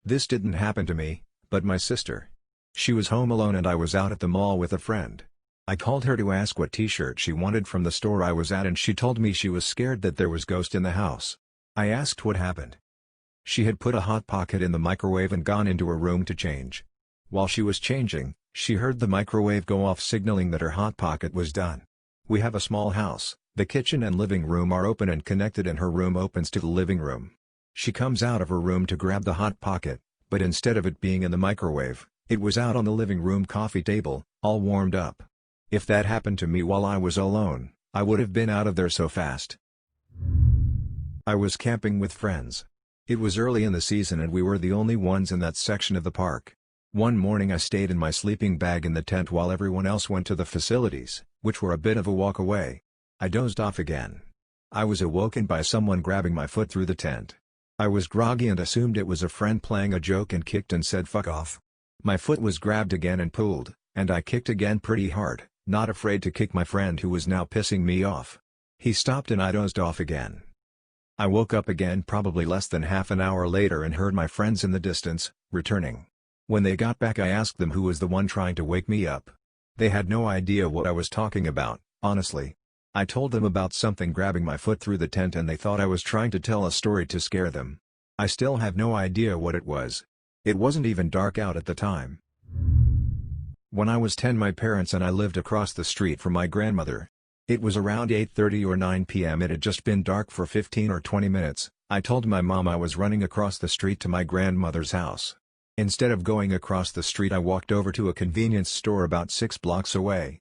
This didn't happen to me, but my sister. She was home alone and I was out at the mall with a friend. I called her to ask what t-shirt she wanted from the store I was at and she told me she was scared that there was ghost in the house. I asked what happened. She had put a Hot Pocket in the microwave and gone into her room to change. While she was changing, she heard the microwave go off signaling that her Hot Pocket was done. We have a small house, the kitchen and living room are open and connected and her room opens to the living room. She comes out of her room to grab the Hot Pocket, but instead of it being in the microwave, it was out on the living room coffee table, all warmed up. If that happened to me while I was alone, I would have been out of there so fast. I was camping with friends. It was early in the season and we were the only ones in that section of the park. One morning I stayed in my sleeping bag in the tent while everyone else went to the facilities, which were a bit of a walk away. I dozed off again. I was awoken by someone grabbing my foot through the tent. I was groggy and assumed it was a friend playing a joke and kicked and said fuck off. My foot was grabbed again and pulled, and I kicked again pretty hard, not afraid to kick my friend who was now pissing me off. He stopped and I dozed off again. I woke up again probably less than half an hour later and heard my friends in the distance, returning. When they got back I asked them who was the one trying to wake me up. They had no idea what I was talking about, honestly. I told them about something grabbing my foot through the tent and they thought I was trying to tell a story to scare them. I still have no idea what it was. It wasn't even dark out at the time. When I was 10 my parents and I lived across the street from my grandmother. It was around 8:30 or 9 p.m. It had just been dark for 15 or 20 minutes. I told my mom I was running across the street to my grandmother's house. Instead of going across the street I walked over to a convenience store about 6 blocks away.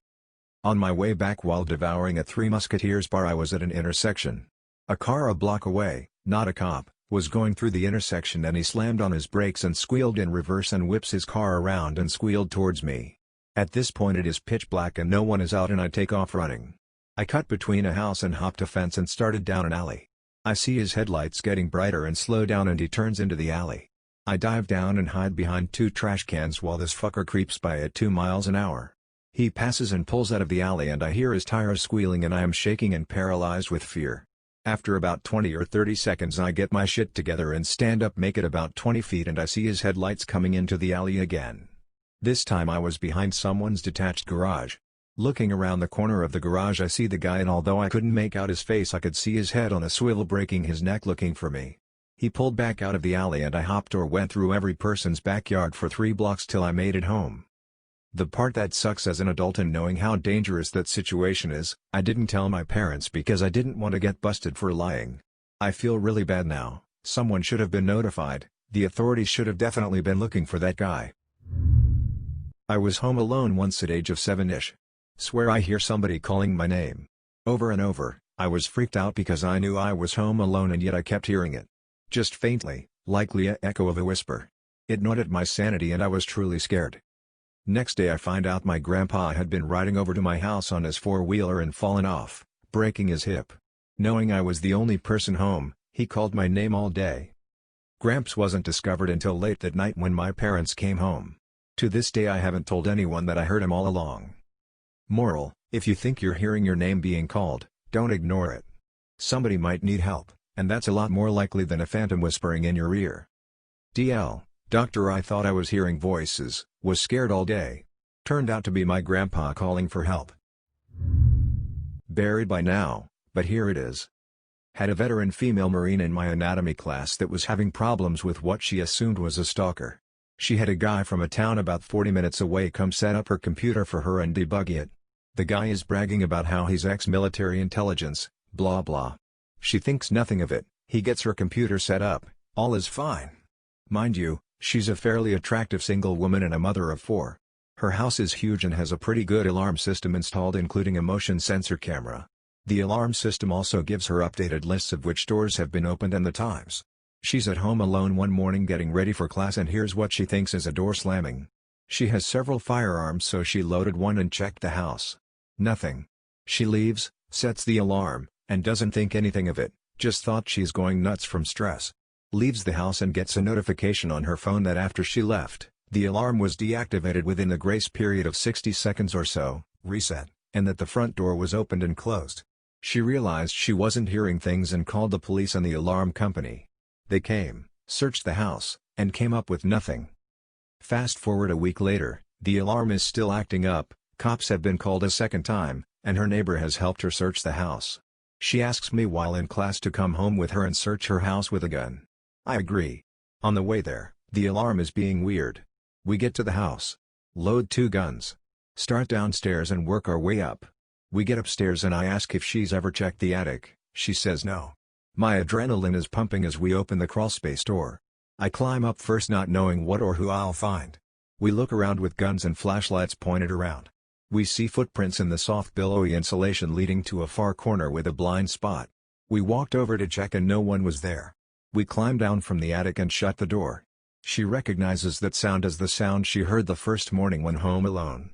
On my way back while devouring a Three Musketeers bar I was at an intersection. A car a block away, not a cop, was going through the intersection and he slammed on his brakes and squealed in reverse and whips his car around and squealed towards me. At this point it is pitch black and no one is out and I take off running. I cut between a house and hopped a fence and started down an alley. I see his headlights getting brighter and slow down and he turns into the alley. I dive down and hide behind 2 trash cans while this fucker creeps by at 2 miles an hour. He passes and pulls out of the alley and I hear his tires squealing and I am shaking and paralyzed with fear. After about 20 or 30 seconds I get my shit together and stand up, make it about 20 feet and I see his headlights coming into the alley again. This time I was behind someone's detached garage. Looking around the corner of the garage I see the guy and although I couldn't make out his face I could see his head on a swivel breaking his neck looking for me. He pulled back out of the alley and I hopped or went through every person's backyard for 3 blocks till I made it home. The part that sucks as an adult and knowing how dangerous that situation is, I didn't tell my parents because I didn't want to get busted for lying. I feel really bad now. Someone should have been notified. The authorities should have definitely been looking for that guy. I was home alone once at age of 7-ish. Swear I hear somebody calling my name. Over and over, I was freaked out because I knew I was home alone and yet I kept hearing it. Just faintly, likely an echo of a whisper. It gnawed at my sanity and I was truly scared. Next day I find out my grandpa had been riding over to my house on his 4-wheeler and fallen off, breaking his hip. Knowing I was the only person home, he called my name all day. Gramps wasn't discovered until late that night when my parents came home. To this day I haven't told anyone that I heard him all along. Moral: if you think you're hearing your name being called, don't ignore it. Somebody might need help, and that's a lot more likely than a phantom whispering in your ear. DL, Doctor, I thought I was hearing voices, was scared all day. Turned out to be my grandpa calling for help. Buried by now, but here it is. Had a veteran female Marine in my anatomy class that was having problems with what she assumed was a stalker. She had a guy from a town about 40 minutes away come set up her computer for her and debug it. The guy is bragging about how he's ex-military intelligence, blah blah. She thinks nothing of it. He gets her computer set up, all is fine. Mind you, she's a fairly attractive single woman and a mother of 4. Her house is huge and has a pretty good alarm system installed including a motion sensor camera. The alarm system also gives her updated lists of which doors have been opened and the times. She's at home alone one morning getting ready for class and here's what she thinks is a door slamming. She has several firearms so she loaded one and checked the house. Nothing. She leaves, sets the alarm, and doesn't think anything of it, just thought she's going nuts from stress. Leaves the house and gets a notification on her phone that after she left, the alarm was deactivated within the grace period of 60 seconds or so, reset, and that the front door was opened and closed. She realized she wasn't hearing things and called the police and the alarm company. They came, searched the house, and came up with nothing. Fast forward a week later, the alarm is still acting up, cops have been called a second time, and her neighbor has helped her search the house. She asks me while in class to come home with her and search her house with a gun. I agree. On the way there, the alarm is being weird. We get to the house. Load 2 guns. Start downstairs and work our way up. We get upstairs and I ask if she's ever checked the attic. She says no. My adrenaline is pumping as we open the crawlspace door. I climb up first not knowing what or who I'll find. We look around with guns and flashlights pointed around. We see footprints in the soft billowy insulation leading to a far corner with a blind spot. We walked over to check and no one was there. We climbed down from the attic and shut the door. She recognizes that sound as the sound she heard the first morning when home alone.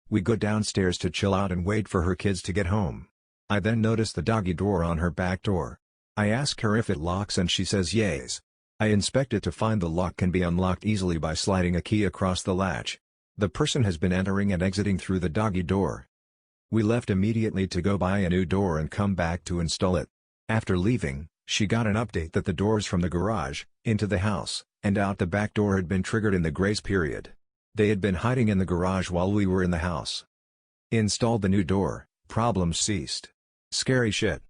We go downstairs to chill out and wait for her kids to get home. I then notice the doggy door on her back door. I ask her if it locks and she says yes. I inspect it to find the lock can be unlocked easily by sliding a key across the latch. The person has been entering and exiting through the doggy door. We left immediately to go buy a new door and come back to install it. After leaving, she got an update that the doors from the garage, into the house, and out the back door had been triggered in the grace period. They had been hiding in the garage while we were in the house. Installed the new door, problems ceased. Scary shit.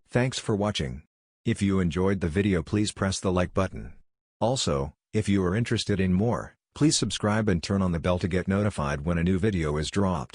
Thanks for watching. If you enjoyed the video please press the like button. Also, if you are interested in more, please subscribe and turn on the bell to get notified when a new video is dropped.